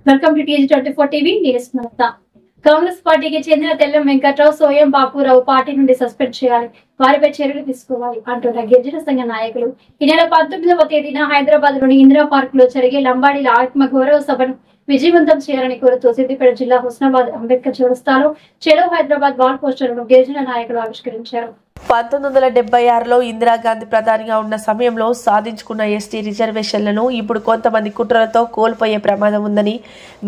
Welcome to TG24 TV. నేను స్మిత. కాంగ్రెస్ పార్టీకి చెందిన తెల్లం వెంకట్రావు, సోయం బాపురావు పార్టీ నుండి సస్పెండ్ చేయాలి, వారిపై చర్యలు తీసుకోవాలి అంటున్న గిరిజన సంఘ నాయకులు ఈ నెల 19వ తేదీన హైదరాబాద్ లోని ఇందిరా పార్క్ లో జరిగే లంబాడీల ఆత్మ గౌరవ సభను విజయవంతం చేయాలని కోరుతూ సిద్దిపేట జిల్లా హుస్నాబాద్ అంబేద్కర్ చౌరస్తాలో చెలో హైదరాబాద్ వాల్ పోస్టర్లను గిరిజన నాయకులు ఆవిష్కరించారు. 1976లో ఇందిరాగాంధీ ప్రధానిగా ఉన్న సమయంలో సాధించుకున్న ఎస్టీ రిజర్వేషన్లను ఇప్పుడు కొంతమంది కుట్రలతో కోల్పోయే ప్రమాదం ఉందని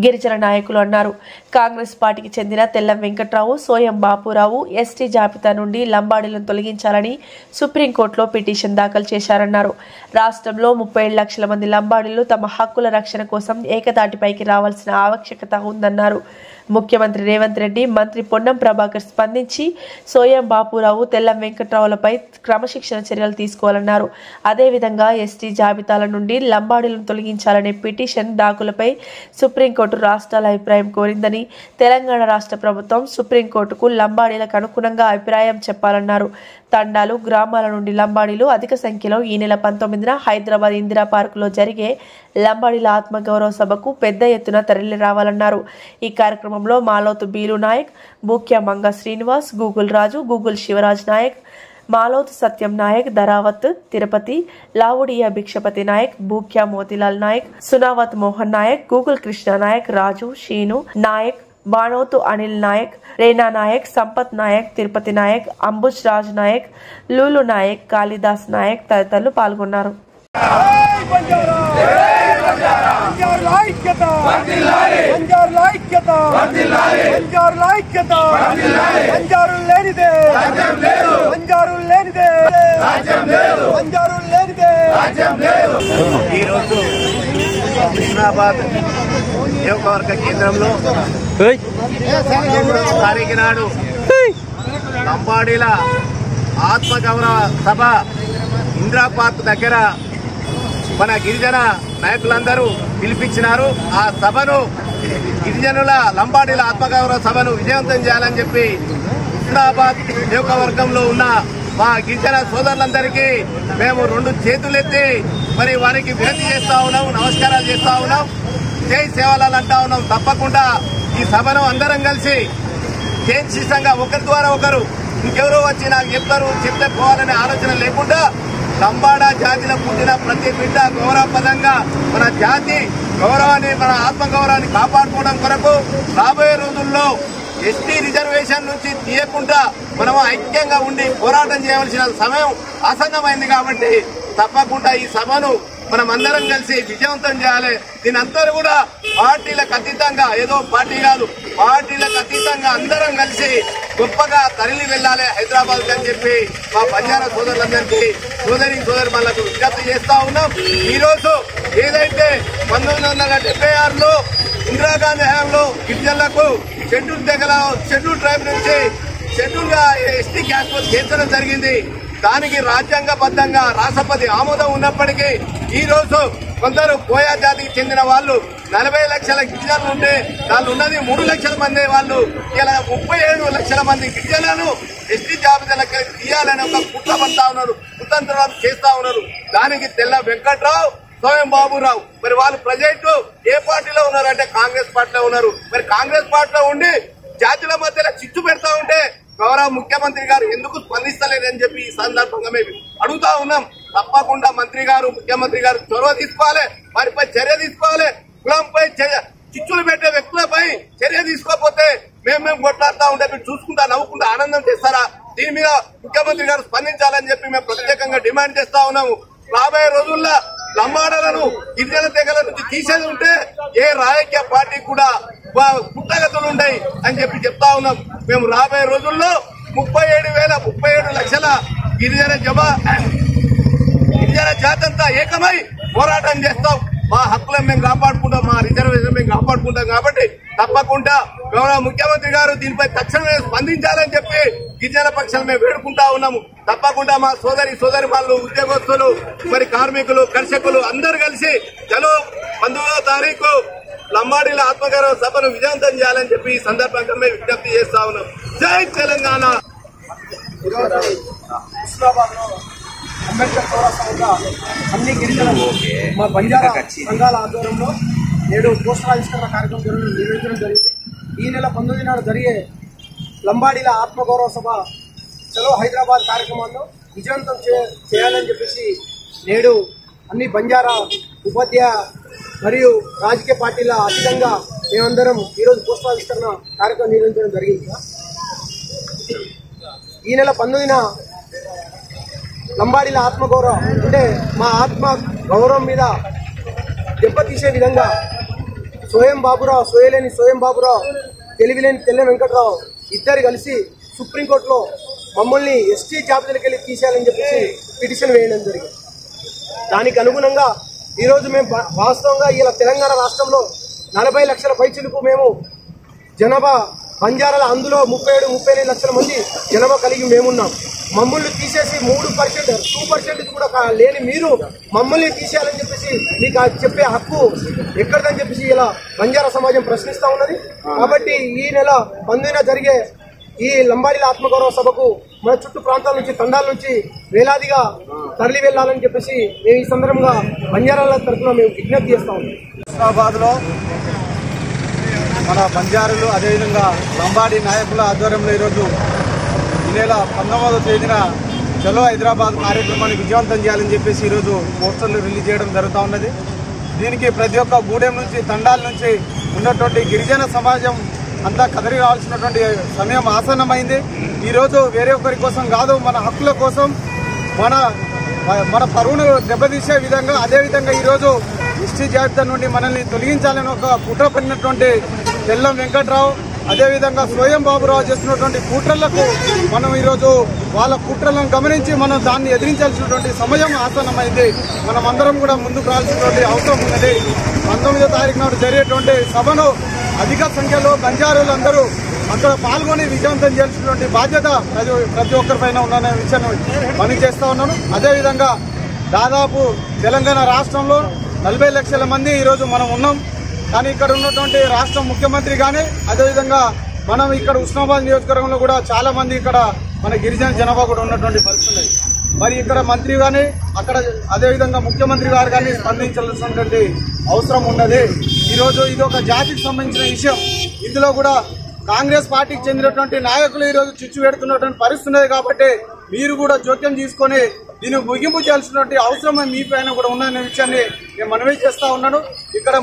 గిరిజన నాయకులు అన్నారు. కాంగ్రెస్ పార్టీకి చెందిన తెల్లం వెంకట్రావు, సోయం బాపురావు ఎస్టీ జాబితా నుండి లంబాడీలను తొలగించాలని సుప్రీంకోర్టులో పిటిషన్ దాఖలు చేశారన్నారు. రాష్ట్రంలో 37 లక్షల మంది లంబాడీలు తమ హక్కుల రక్షణ కోసం ఏకతాటిపైకి రావాల్సిన ఆవశ్యకత ఉందన్నారు. ముఖ్యమంత్రి రేవంత్ రెడ్డి, మంత్రి పొన్నం ప్రభాకర్ స్పందించి సోయం బాపురావు, తెల్లం వెంకట్రావులపై క్రమశిక్షణ చర్యలు తీసుకోవాలన్నారు. అదేవిధంగా ఎస్టీ జాబితాల నుండి లంబాడీలను తొలగించాలనే పిటిషన్ దాఖలుపై సుప్రీంకోర్టు రాష్ట్రాల అభిప్రాయం కోరిందని, తెలంగాణ రాష్ట్ర ప్రభుత్వం సుప్రీంకోర్టుకు లంబాడీలకు అనుగుణంగా అభిప్రాయం చెప్పాలన్నారు. తండాలు, గ్రామాల నుండి లంబాడీలు అధిక సంఖ్యలో ఈ నెల 19న హైదరాబాద్ ఇందిరా పార్కులో జరిగే లంబాడీల ఆత్మగౌరవ సభకు పెద్ద ఎత్తున తరలి రావాలన్నారు. ఈ కార్యక్రమంలో మాలోతు బీలు నాయక్, బూక్యా మంగ శ్రీనివాస్, గూగుల్ రాజు, గూగుల్ శివరాజ్ నాయక్, మాలోతు సత్యం నాయక్, ధరావత్ తిరుపతి, లావుడియా భిక్షపతి నాయక్, బూక్యా మోతిలాల్ నాయక్, సునావత్ మోహన్ నాయక్, గూగుల్ కృష్ణ నాయక్, రాజు, షీను నాయక్, బాణోతు అనిల్ నాయక్, రేనా నాయక్, సంపత్ నాయక్, తిరుపతి నాయక్, అంబుజ్ రాజ్ నాయక్, లూలు నాయక్, కాళిదాస్ నాయక్ తదితరులు పాల్గొన్నారు. ఈరోజు హుస్నాబాద్ నియోజకవర్గ కేంద్రంలో 19వ తారీఖు నాడు లంబాడీల ఆత్మగౌరవ సభ ఇందిరా పార్క్ దగ్గర మన గిరిజన నాయకులందరూ పిలిపించినారు. ఆ సభను గిరిజనుల లంబాడీల ఆత్మగౌరవ సభను విజయవంతం చేయాలని చెప్పి హుస్నాబాద్ నియోజకవర్గంలో ఉన్న మా గిరిజన సోదరులందరికీ మేము 2 చేతులెత్తి మరి వారికి వినతి చేస్తా ఉన్నాం, నమస్కారాలు చేస్తా ఉన్నాం, జై సేవలాలు అంటా ఉన్నాం. తప్పకుండా ఈ సభను అందరం కలిసి చేసిష్టంగా ఒకరి ద్వారా ఒకరు ఇంకెవరో వచ్చి నాకు చెప్తే పోవాలనే ఆలోచన లేకుండా లంబాడా జాతిలో పుట్టిన ప్రతి బిడ్డ గౌరవపదంగా మన జాతి గౌరవాన్ని, మన ఆత్మగౌరవాన్ని కాపాడుకోవడం కొరకు రాబోయే రోజుల్లో ఎస్టీ రిజర్వేషన్ నుంచి తీయకుండా మనం ఐక్యంగా ఉండి పోరాటం చేయవలసిన సమయం ఆసన్నమైంది. కాబట్టి తప్పకుండా ఈ సభను మనం అందరం కలిసి విజయవంతం చేయాలి. దీని అందరూ కూడా పార్టీలకు అతీతంగా, ఏదో పార్టీ కాదు, పార్టీలకు అతీతంగా అందరం కలిసి గొప్పగా తరలి వెళ్ళాలి హైదరాబాద్ అని చెప్పి మా బంజారా సోదరులందరికీ, సోదరి మనకు విజ్ఞప్తి చేస్తా ఉన్నాం. ఈ రోజు ఏదైతే 1976లో ఇందిరాగాంధీ హయాంలో గిరిజనులకు షెడ్యూల్ ట్రైబ్ నుంచి షెడ్యూల్ గా ఎస్టీ క్యాస్ట్ చేర్చడం జరిగింది. దానికి రాజ్యాంగబద్ధంగా రాష్ట్రపతి ఆమోదం ఉన్నప్పటికీ ఈ రోజు కొందరు కోయా జాతికి చెందిన వాళ్ళు 40 లక్షల గిరిజనులు ఉంటే వాళ్ళు ఉన్నది 3 లక్షల మంది. వాళ్ళు ఇలా 37 లక్షల మంది గిరిజనులను ఎస్టీ జాబితాలకు తీయాలని ఒక కుట్ర పడతా ఉన్నారు, కుతంత్రాలు చేస్తా ఉన్నారు. దానికి తెల్ల వెంకట్రావు, సోయం బాబురావు మరి వాళ్ళు ప్రజెంట్ ఏ పార్టీలో ఉన్నారంటే కాంగ్రెస్ పార్టీలో ఉన్నారు. మరి కాంగ్రెస్ పార్టీలో ఉండి జాతుల మధ్యలో చిచ్చు పెడతా ఉంటే గౌరవ ముఖ్యమంత్రి గారు ఎందుకు స్పందిస్తలేదని చెప్పి ఈ సందర్భంగా మేము అడుగుతా ఉన్నాం. తప్పకుండా మంత్రి గారు, ముఖ్యమంత్రి గారు చొరవ తీసుకోవాలి, వారిపై చర్య తీసుకోవాలి. కులంపై చిచ్చులు పెట్టే వ్యక్తులపై చర్య తీసుకోకపోతే మేము కొట్లాడుతూ ఉంటే మీరు చూసుకుంటా నవ్వుకుంటా ఆనందం చేస్తారా? దీని మీద ముఖ్యమంత్రి గారు స్పందించాలని చెప్పి మేము ప్రత్యేకంగా డిమాండ్ చేస్తా ఉన్నాము. రాబోయే రోజుల్లో లంబాడలను గిరిజన తెగల నుంచి తీసేది ఉంటే ఏ రాజకీయ పార్టీ కూడా పుట్టగతులు ఉంటాయి అని చెప్పి చెప్తా ఉన్నాం. మేము రాబోయే రోజుల్లో 37 లక్షల గిరిజన జాతంతా ఏకమై పోరాటం చేస్తాం. మా హక్కులను మేము కాపాడుకుంటాం, మా రిజర్వేషన్ మేము కాపాడుకుంటాం. కాబట్టి తప్పకుండా గౌరవ ముఖ్యమంత్రి గారు దీనిపై తక్షణమే స్పందించాలని చెప్పి గిరిజన పక్షాలు మేము వేడుకుంటా ఉన్నాము. తప్పకుండా మా సోదరి వాళ్ళు, ఉద్యోగస్తులు, మరి కార్మికులు, కర్షకులు అందరూ కలిసి చలో 19వ తారీఖు లంబాడీల ఆత్మగౌరవ సభను విజయవంతం చేయాలని చెప్పి ఈ సందర్భంగా మేము విజ్ఞప్తి చేస్తా ఉన్నాం. జై తెలంగాణ. అంబేద్కర్ చౌరస్తా వద్ద అన్ని గిరిజన మా బంజారా సంఘాల ఆధ్వర్యంలో నేడు పోస్టర్ ఆవిష్కరణ కార్యక్రమం నిర్వహించడం జరిగింది. ఈ నెల 19 నాడు జరిగే లంబాడీల ఆత్మగౌరవ సభ చలో హైదరాబాద్ కార్యక్రమాల్లో విజయవంతం చేయాలని చెప్పేసి నేడు అన్ని బంజారా ఉపాధ్యాయ మరియు రాజకీయ పార్టీల అతీతంగా మేమందరం ఈరోజు పోస్టర్ ఆవిష్కరణ కార్యక్రమం నిర్వహించడం జరిగింది. ఈ నెల 19న లంబాడీల ఆత్మగౌరవం అంటే మా ఆత్మ గౌరవం మీద దెబ్బతీసే విధంగా సోయం బాబురావు, సోయలేని సోయం బాబురావు, తెలివిలేని తెల్ల వెంకట్రావు ఇద్దరు కలిసి సుప్రీంకోర్టులో మమ్మల్ని ఎస్టీ జాబితాలకు వెళ్ళి తీసేయాలని చెప్పేసి పిటిషన్ వేయడం జరిగింది. దానికి అనుగుణంగా ఈరోజు మేము వాస్తవంగా ఇలా తెలంగాణ రాష్ట్రంలో 40 లక్షల పైచిలకు మేము జనాభా బంజారాల అందులో 37-38 లక్షల మంది జనాభా కలిగి మేమున్నాం. మమ్మల్ని తీసేసి 3%, 2% కూడా లేని మీరు మమ్మల్ని తీసేయాలని చెప్పేసి మీకు చెప్పే హక్కు ఎక్కడదని చెప్పేసి ఇలా బంజారా సమాజం ప్రశ్నిస్తా ఉన్నది. కాబట్టి ఈ నెల 19న జరిగే ఈ లంబాడీల ఆత్మగౌరవ సభకు మన చుట్టూ ప్రాంతాల నుంచి, తండాల నుంచి వేలాదిగా తరలి వెళ్లాలని చెప్పేసి మేము ఈ సందర్భంగా బంజారాల తరఫున మేము విజ్ఞప్తి చేస్తా ఉన్నాం. హైదరాబాద్ లో మన బంజారులు అదేవిధంగా లంబాడీ నాయకుల ఆధ్వర్యంలో ఈరోజు ఈ నెల 19వ తేదీన చలో హైదరాబాద్ కార్యక్రమాన్ని విజయవంతం చేయాలని చెప్పేసి ఈరోజు పోస్టర్లు రిలీజ్ చేయడం జరుగుతూ ఉన్నది. దీనికి ప్రతి ఒక్క గూడెం నుంచి, తండాల నుంచి ఉన్నటువంటి గిరిజన సమాజం అంతా కదలి రావాల్సినటువంటి సమయం ఆసన్నమైంది. ఈరోజు వేరే ఒకరి కోసం కాదు, మన హక్కుల కోసం, మన పరువును దెబ్బతీసే విధంగా, అదేవిధంగా ఈరోజు ఎస్టీ జాబితా నుండి మనల్ని తొలగించాలని ఒక కుట్ర పడినటువంటి తెల్లం వెంకట్రావు, అదేవిధంగా సోయం బాబురావు చేస్తున్నటువంటి కుట్రలకు మనం ఈరోజు వాళ్ళ కుట్రలను గమనించి మనం దాన్ని ఎదిరించాల్సినటువంటి సమయం ఆసన్నమైంది. మనం అందరం కూడా ముందుకు రావాల్సినటువంటి అవసరం ఉన్నది. 19వ తారీఖు నాడు జరిగేటువంటి సభను అధిక సంఖ్యలో బంజారులందరూ అక్కడ పాల్గొని విజయవంతం చేయాల్సినటువంటి బాధ్యత ప్రతి ఒక్కరిపైన ఉన్న విషయాన్ని పని చేస్తూ ఉన్నాను. అదేవిధంగా దాదాపు తెలంగాణ రాష్ట్రంలో 40 లక్షల మంది ఈరోజు మనం ఉన్నాం. కానీ ఇక్కడ ఉన్నటువంటి రాష్ట్ర ముఖ్యమంత్రి కానీ, అదేవిధంగా మనం ఇక్కడ ఉస్మానాబాద్ నియోజకవర్గంలో కూడా చాలా మంది ఇక్కడ మన గిరిజన జనాభా కూడా ఉన్నటువంటి పరిస్థితి. మరి ఇక్కడ మంత్రి కానీ, అక్కడ అదేవిధంగా ముఖ్యమంత్రి గారు కానీ స్పందించాల్సినటువంటి అవసరం ఉన్నది. ఈరోజు ఇది ఒక జాతికి సంబంధించిన విషయం. ఇందులో కూడా కాంగ్రెస్ పార్టీకి చెందినటువంటి నాయకులు ఈరోజు చిచ్చు పెడుతున్నటువంటి పరిస్థితి ఉన్నది. కాబట్టి మీరు కూడా జోక్యం తీసుకొని దీన్ని ముగింపు చేయాల్సినటువంటి అవసరం మీ పైన కూడా ఉన్నదనే విషయాన్ని నేను మనవి చేస్తా ఉన్నాను. ఇక్కడ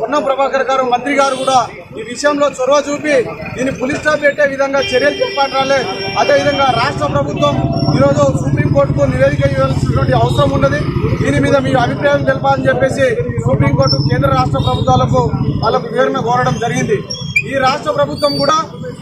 పొన్నం ప్రభాకర్ గారు, మంత్రి గారు కూడా ఈ విషయంలో చొరవ చూపి దీన్ని పులి స్టాప్ పెట్టే విధంగా చర్యలు చేపట్టాలి. అదేవిధంగా రాష్ట్ర ప్రభుత్వం ఈరోజు సుప్రీంకోర్టుకు నివేదిక ఇవ్వాల్సినటువంటి అవసరం ఉన్నది. దీని మీద మీ అభిప్రాయం తెలపాలని చెప్పేసి సుప్రీంకోర్టు, కేంద్ర రాష్ట్ర ప్రభుత్వాలకు వాళ్ళకు వివరణ కోరడం జరిగింది. ఈ రాష్ట్ర ప్రభుత్వం కూడా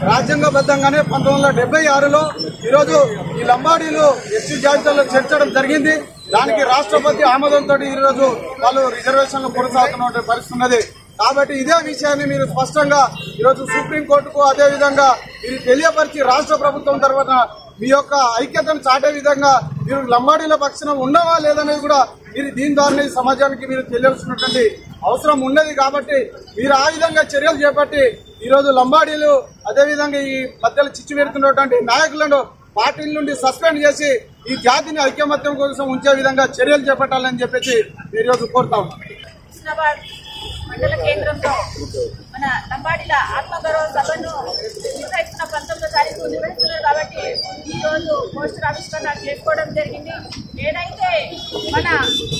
రాజ్యాంగబద్ధంగానే 1976లో ఈరోజు ఈ లంబాడీలు ఎస్టీ జాబితాలో చేర్చడం జరిగింది. దానికి రాష్ట్రపతి ఆమోదంతో ఈరోజు వాళ్ళు రిజర్వేషన్లు కొనసాగుతున్న పరిస్థితి ఉన్నది. కాబట్టి ఇదే విషయాన్ని మీరు స్పష్టంగా ఈరోజు సుప్రీంకోర్టుకు, అదేవిధంగా మీరు తెలియపరిచి రాష్ట్ర ప్రభుత్వం తరఫున మీ యొక్క ఐక్యతను చాటే విధంగా మీరు లంబాడీల పక్షాన ఉన్నావా లేదనేది కూడా మీరు దీని ద్వారా సమాజానికి మీరు తెలియాల్సినటువంటి అవసరం ఉన్నది. కాబట్టి మీరు ఆ విధంగా చర్యలు చేపట్టి ఈరోజు లంబాడీలు, అదేవిధంగా ఈ మధ్యలో చిచ్చు పెడుతున్నటువంటి నాయకులను పార్టీల నుండి సస్పెండ్ చేసి ఈ జాతిని ఐక్యమత్యం కోసం ఉంచే విధంగా చర్యలు చేపట్టాలని చెప్పేసి ఈరోజు కోరుతాం. హుస్నాబాద్ మండల కేంద్రంలో మన లంబాడీల ఆత్మగౌరవ సభను నిర్వహిస్తున్న 19వ తారీఖు నిర్వహిస్తున్నారు. కాబట్టి ఈ రోజు పోస్టర్ ఆవిష్కరణ చేసుకోవడం జరిగింది. ఏదైతే మన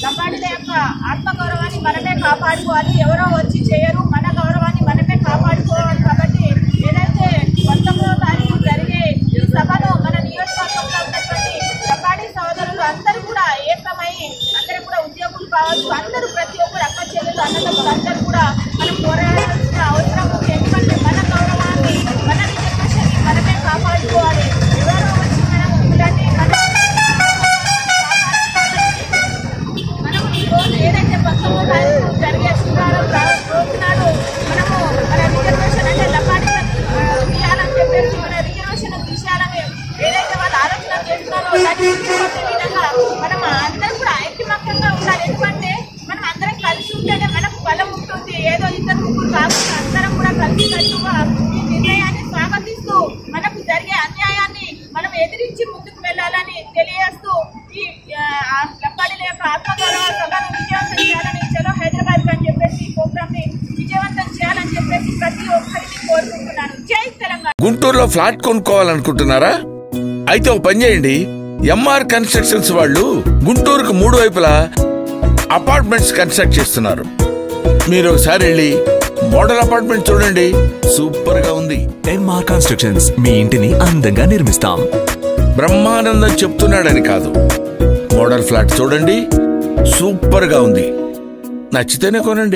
లంబాడీల యొక్క ఆత్మగౌరవాన్ని మనమే కాపాడుకోవాలి, ఎవరో వచ్చి చేయరు, మన గౌరవాన్ని మనమే కాపాడుకోవాలి. కాబట్టి ఏదైతే 19వ తారీఖు జరిగే ఈ సభను మన నియోజకవర్గంలో ఉన్నటువంటి లంబాడీ సోదరులు అందరూ కూడా ఏకమై, అందరూ కూడా ఉద్యోగులు కావచ్చు, అందరూ ప్రతి ఒక్కరు అక్క చెల్లెలు అన్నదమ్ములు అందరూ కూడా మనం పోరాడాల్సిన అవసరం ఉంది. ఎందుకంటే మన గౌరవాన్ని, మన రిజర్వేషన్ని మనమే కాపాడుకోవాలి. ఎవరో వచ్చి మనం ఇలాంటి మనం ఈ రోజు ఏదైతే 19వ తారీఖు జరిగే శుక్రవారం రోజు నాడు మనము మన రిజర్వేషన్ అంటే లంబాడీలను తీయాలని చెప్పేసి, మన రిజర్వేషన్ తీసేయాలని ఏదైతే వాళ్ళు ఆలోచన చేస్తున్నారో దాన్ని విధంగా మనం అందరం కూడా ఐక్యమత్యంగా ఉండాలి. ఎందుకంటే మనం అందరం కలిసి ఉంటేనే మనకు బలం ఉంటుంది. ఏదో ఇద్దరు ముగ్గురు కాకుండా అందరం కూడా కలిసికట్టుగా ఈ నిర్ణయాన్ని స్వాగతిస్తూ మనకు జరిగే అన్యాయాన్ని మనం ఎదిరించి ముందుకు వెళ్ళాలని తెలియజేస్తూ ఈ లంబాడీల యొక్క ఆత్మగౌరవ సభను విజయవంతం చేయాలని చలో హైదరాబాద్ అని చెప్పేసి ఈ ప్రోగ్రామ్ ని విజయవంతం చేయాలని చెప్పేసి ప్రతి ఒక్కరిని కోరుకుంటున్నాను. జై తెలంగాణ. గుంటూరులో ఫ్లాట్ కొనుక్కోవాలనుకుంటున్నారా? అయితే ఒక పని చేయండి, ఎంఆర్ కన్స్ట్రక్షన్స్ వాళ్ళు గుంటూరుకు 3 వైపులా అపార్ట్మెంట్స్ కన్స్ట్రక్ట్ చేస్తున్నారు. మీరు ఒకసారి వెళ్ళి మోడల్ అపార్ట్మెంట్ చూడండి, సూపర్ గా ఉంది. ఎంఆర్ కన్స్ట్రక్షన్స్, మీ ఇంటిని అందంగా నిర్మిస్తాం. బ్రహ్మానందం చెప్తున్నాడని కాదు, మోడల్ ఫ్లాట్ చూడండి, సూపర్ గా ఉంది. నచ్చితేనే కొనండి.